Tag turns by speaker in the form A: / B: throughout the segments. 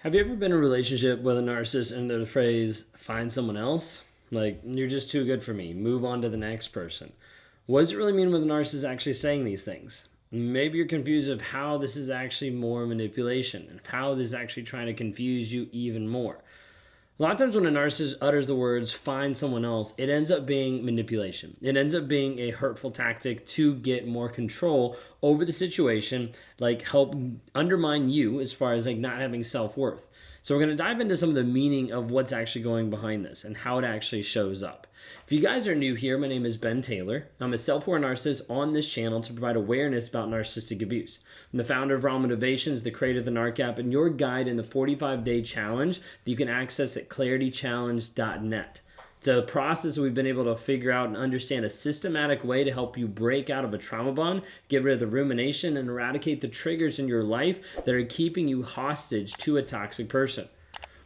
A: Have you ever been in a relationship with a narcissist and the phrase, find someone else? Like, you're just too good for me, move on to the next person. What does it really mean when the narcissist actually saying these things? Maybe you're confused of how this is actually more manipulation and how this is actually trying to confuse you even more. A lot of times when a narcissist utters the words, find someone else, it ends up being manipulation. It ends up being a hurtful tactic to get more control over the situation, like help undermine you as far as like not having self-worth. So we're going to dive into some of the meaning of what's actually going behind this and how it actually shows up. If you guys are new here, my name is Ben Taylor. I'm a self-aware narcissist on this channel to provide awareness about narcissistic abuse. I'm the founder of Raw Motivations, the creator of the Narc app, and your guide in the 45-day challenge that you can access at claritychallenge.net. It's a process we've been able to figure out and understand a systematic way to help you break out of a trauma bond, get rid of the rumination, and eradicate the triggers in your life that are keeping you hostage to a toxic person.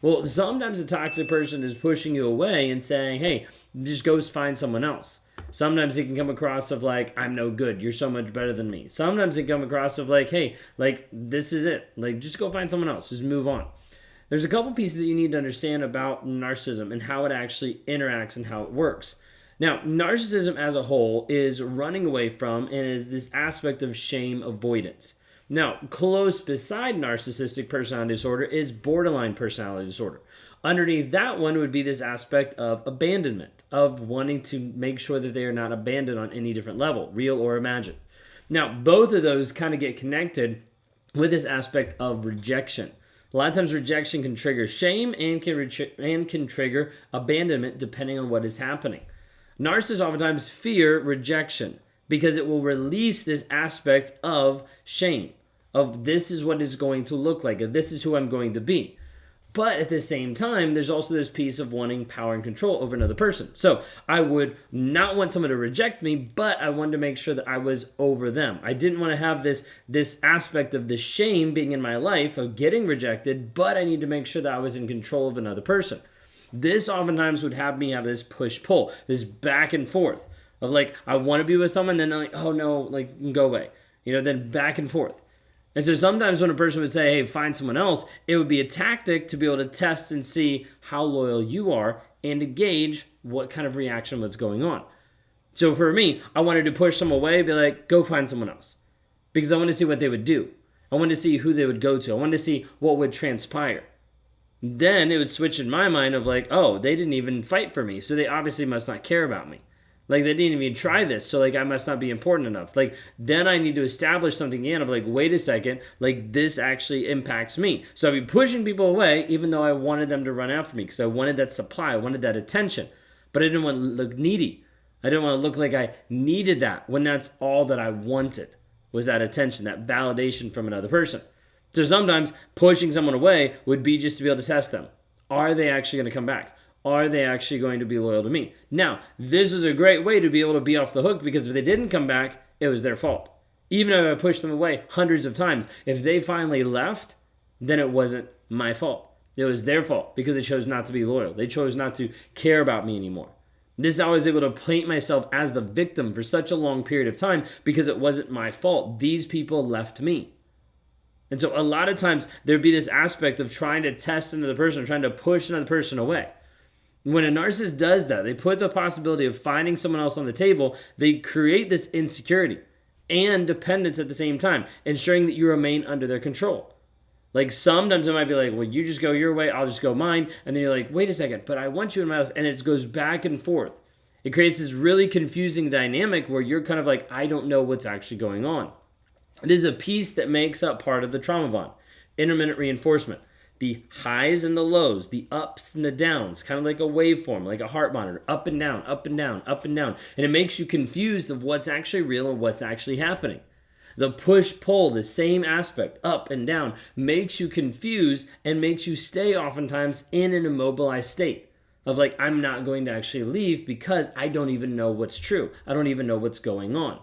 A: Well, sometimes a toxic person is pushing you away and saying, hey, just go find someone else. Sometimes it can come across of like, I'm no good, you're so much better than me. Sometimes it can come across of like, hey, like, this is it. Like, just go find someone else, just move on. There's a couple pieces that you need to understand about narcissism and how it actually interacts and how it works. Now, narcissism as a whole is running away from and is this aspect of shame avoidance. Now, close beside narcissistic personality disorder is borderline personality disorder. Underneath that one would be this aspect of abandonment, of wanting to make sure that they are not abandoned on any different level, real or imagined. Now, both of those kind of get connected with this aspect of rejection. A lot of times rejection can trigger shame and can trigger abandonment depending on what is happening. Narcissists oftentimes fear rejection because it will release this aspect of shame, of this is what it's going to look like, of this is who I'm going to be. But at the same time, there's also this piece of wanting power and control over another person. So I would not want someone to reject me, but I wanted to make sure that I was over them. I didn't want to have this aspect of the shame being in my life of getting rejected, but I need to make sure that I was in control of another person. This oftentimes would have me have this push-pull, this back and forth of like, I want to be with someone, then I'm like, oh no, like, go away. Then back and forth. And so sometimes when a person would say, hey, find someone else, it would be a tactic to be able to test and see how loyal you are and to gauge what kind of reaction was going on. So for me, I wanted to push them away, be like, go find someone else. Because I wanted to see what they would do. I wanted to see who they would go to. I wanted to see what would transpire. Then it would switch in my mind of like, oh, they didn't even fight for me, so they obviously must not care about me. Like, they didn't even try this, so, like, I must not be important enough. Like, then I need to establish something again of, like, wait a second, like, this actually impacts me. So I'd be pushing people away, even though I wanted them to run after me, because I wanted that supply, I wanted that attention. But I didn't want to look needy. I didn't want to look like I needed that when that's all that I wanted, was that attention, that validation from another person. So sometimes pushing someone away would be just to be able to test them. Are they actually going to come back? Are they actually going to be loyal to me? Now, this is a great way to be able to be off the hook because if they didn't come back, it was their fault. Even if I pushed them away hundreds of times, if they finally left, then it wasn't my fault. It was their fault because they chose not to be loyal. They chose not to care about me anymore. This is how I was able to paint myself as the victim for such a long period of time because it wasn't my fault. These people left me. And so a lot of times there'd be this aspect of trying to test another person, trying to push another person away. When a narcissist does that, they put the possibility of finding someone else on the table, they create this insecurity and dependence at the same time, ensuring that you remain under their control. Like sometimes it might be like, well, you just go your way, I'll just go mine. And then you're like, wait a second, but I want you in my life. And it goes back and forth. It creates this really confusing dynamic where you're kind of like, I don't know what's actually going on. It is a piece that makes up part of the trauma bond, intermittent reinforcement. The highs and the lows, the ups and the downs, kind of like a waveform, like a heart monitor, up and down, up and down, up and down. And it makes you confused of what's actually real and what's actually happening. The push-pull, the same aspect, up and down, makes you confused and makes you stay oftentimes in an immobilized state of like, I'm not going to actually leave because I don't even know what's true. I don't even know what's going on.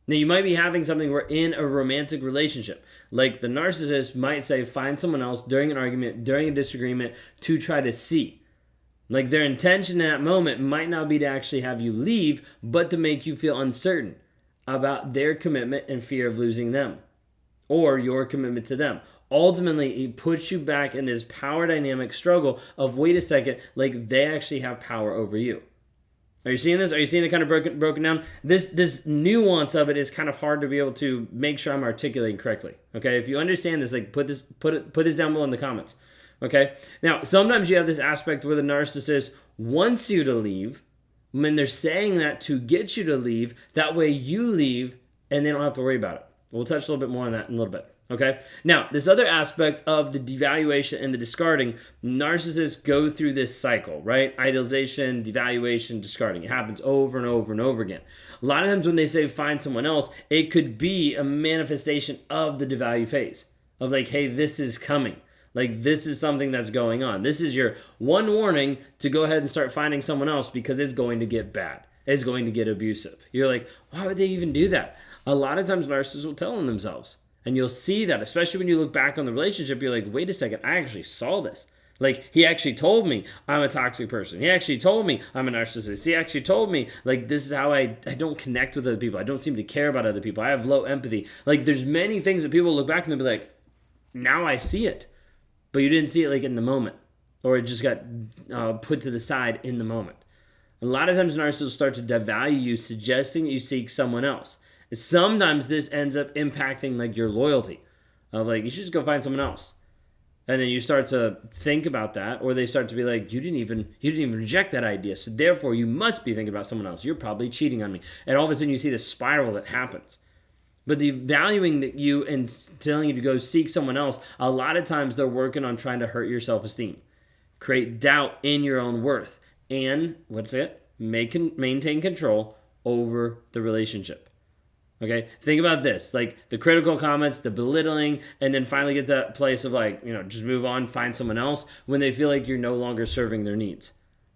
A: Now, you might be having something where in a romantic relationship, like the narcissist might say, find someone else during an argument, during a disagreement to try to see. Like their intention in that moment might not be to actually have you leave, but to make you feel uncertain about their commitment and fear of losing them or your commitment to them. ultimately it puts you back in this power dynamic struggle of, wait a second, like they actually have power over you. Are you seeing this? Are you seeing it kind of broken down? This nuance of it is kind of hard to be able to make sure I'm articulating correctly. Okay, if you understand this, like put this down below in the comments. Okay, now sometimes you have this aspect where the narcissist wants you to leave, when they're saying that to get you to leave. That way you leave and they don't have to worry about it. We'll touch a little bit more on that in a little bit. Okay. Now, this other aspect of the devaluation and the discarding, narcissists go through this cycle, right? Idealization, devaluation, discarding. It happens over and over and over again. A lot of times when they say find someone else, it could be a manifestation of the devalue phase of like, hey, this is coming. Like, this is something that's going on. This is your one warning to go ahead and start finding someone else because it's going to get bad. It's going to get abusive. You're like, why would they even do that? A lot of times narcissists will tell on themselves. And you'll see that, especially when you look back on the relationship, you're like, wait a second, I actually saw this. Like, he actually told me I'm a toxic person. He actually told me I'm a narcissist. He actually told me, like, this is how I don't connect with other people. I don't seem to care about other people. I have low empathy. Like, there's many things that people look back and they'll be like, now I see it. But you didn't see it, like, in the moment. Or it just got put to the side in the moment. A lot of times narcissists start to devalue you, suggesting that you seek someone else. Sometimes this ends up impacting like your loyalty of like, you should just go find someone else. And then you start to think about that, or they start to be like, you didn't even reject that idea. So therefore you must be thinking about someone else. You're probably cheating on me. And all of a sudden you see this spiral that happens. But the valuing that you and telling you to go seek someone else, a lot of times they're working on trying to hurt your self-esteem, create doubt in your own worth, and maintain control over the relationship. Okay, think about this, like the critical comments, the belittling, and then finally get to that place of like, just move on, find someone else when they feel like you're no longer serving their needs.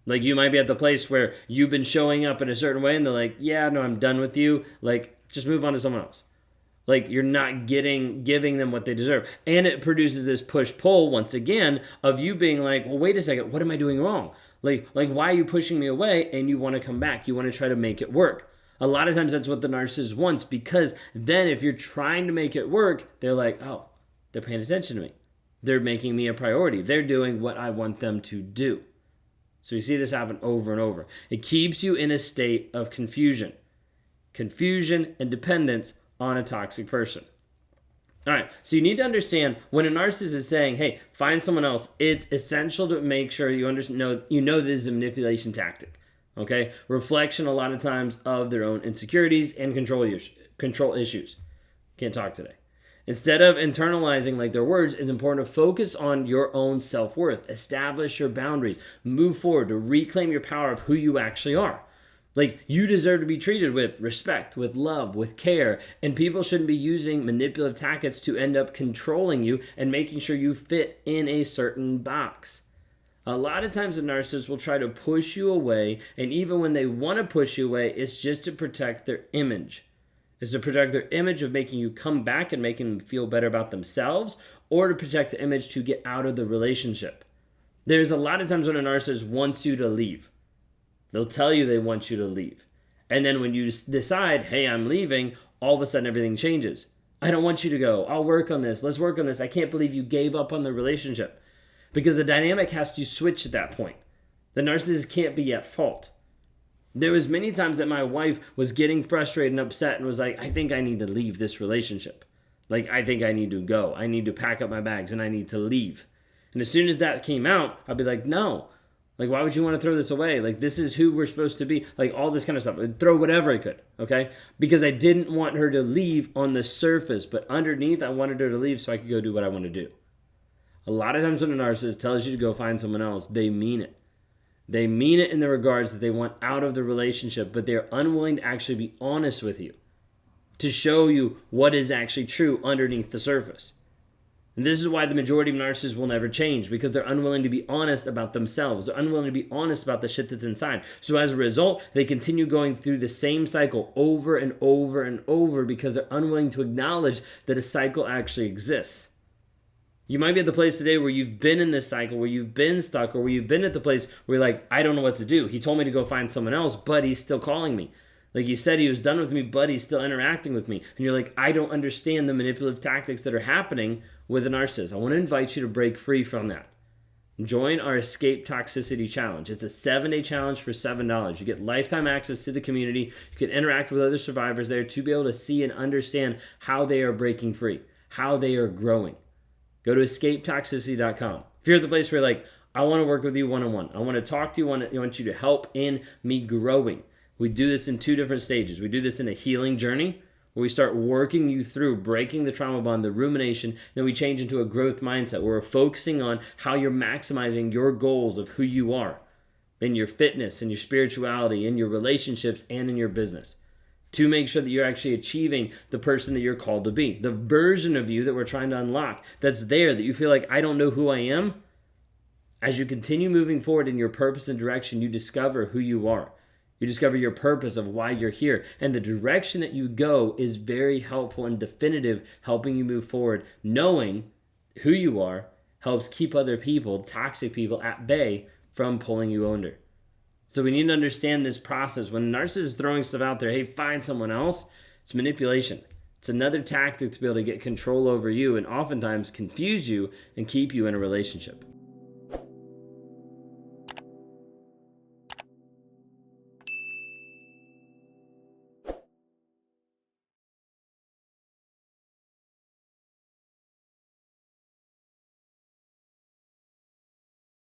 A: Like you might be at the place where you've been showing up in a certain way and they're like, yeah, no, I'm done with you. Like, just move on to someone else. Like you're not giving them what they deserve. And it produces this push-pull once again of you being like, well, wait a second, what am I doing wrong? Like why are you pushing me away? And you want to come back. You want to try to make it work. A lot of times that's what the narcissist wants, because then if you're trying to make it work, they're like, oh, they're paying attention to me. They're making me a priority. They're doing what I want them to do. So you see this happen over and over. It keeps you in a state of confusion and dependence on a toxic person. All right, so you need to understand when a narcissist is saying, hey, find someone else, it's essential to make sure you this is a manipulation tactic. Okay, reflection a lot of times of their own insecurities and control issues. Can't talk today. Instead of internalizing like their words, it's important to focus on your own self-worth. Establish your boundaries. Move forward to reclaim your power of who you actually are. Like, you deserve to be treated with respect, with love, with care, and people shouldn't be using manipulative tactics to end up controlling you and making sure you fit in a certain box. A lot of times the narcissist will try to push you away, and even when they want to push you away, it's just to protect their image. It's to protect their image of making you come back and making them feel better about themselves, or to protect the image to get out of the relationship. There's a lot of times when a narcissist wants you to leave. They'll tell you they want you to leave. And then when you decide, hey, I'm leaving, all of a sudden everything changes. I don't want you to go. I'll work on this. Let's work on this. I can't believe you gave up on the relationship. Because the dynamic has to switch at that point. The narcissist can't be at fault. There was many times that my wife was getting frustrated and upset and was like, I think I need to leave this relationship. Like, I think I need to go. I need to pack up my bags and I need to leave. And as soon as that came out, I'd be like, no. Like, why would you want to throw this away? Like, this is who we're supposed to be. Like, all this kind of stuff. I'd throw whatever I could, okay? Because I didn't want her to leave on the surface. But underneath, I wanted her to leave so I could go do what I want to do. A lot of times when a narcissist tells you to go find someone else, they mean it. They mean it in the regards that they want out of the relationship, but they're unwilling to actually be honest with you, to show you what is actually true underneath the surface. And this is why the majority of narcissists will never change, because they're unwilling to be honest about themselves. They're unwilling to be honest about the shit that's inside. So as a result, they continue going through the same cycle over and over and over because they're unwilling to acknowledge that a cycle actually exists. You might be at the place today where you've been in this cycle, where you've been stuck, or where you've been at the place where you're like, I don't know what to do. He told me to go find someone else, but he's still calling me. Like, he said he was done with me, but he's still interacting with me. And you're like, I don't understand the manipulative tactics that are happening. with a narcissist, I want to invite you to break free from that. Join our Escape Toxicity Challenge. It's a 7-day challenge for $7. You get lifetime access to the community. You can interact with other survivors there to be able to see and understand how they are breaking free, how they are growing. Go to escapetoxicity.com. If you're at the place where you're like, I want to work with you one-on-one. I want to talk to you. I want you to help in me growing. We do this in 2 different stages. We do this in a healing journey, where we start working you through breaking the trauma bond, the rumination. Then we change into a growth mindset where we're focusing on how you're maximizing your goals of who you are in your fitness, in your spirituality, in your relationships, and in your business, to make sure that you're actually achieving the person that you're called to be, the version of you that we're trying to unlock that's there, that you feel like, I don't know who I am. As you continue moving forward in your purpose and direction, you discover who you are. You discover your purpose of why you're here. And the direction that you go is very helpful and definitive, helping you move forward. Knowing who you are helps keep other people, toxic people, at bay from pulling you under. So we need to understand this process. When a narcissist is throwing stuff out there, hey, find someone else, it's manipulation. It's another tactic to be able to get control over you and oftentimes confuse you and keep you in a relationship.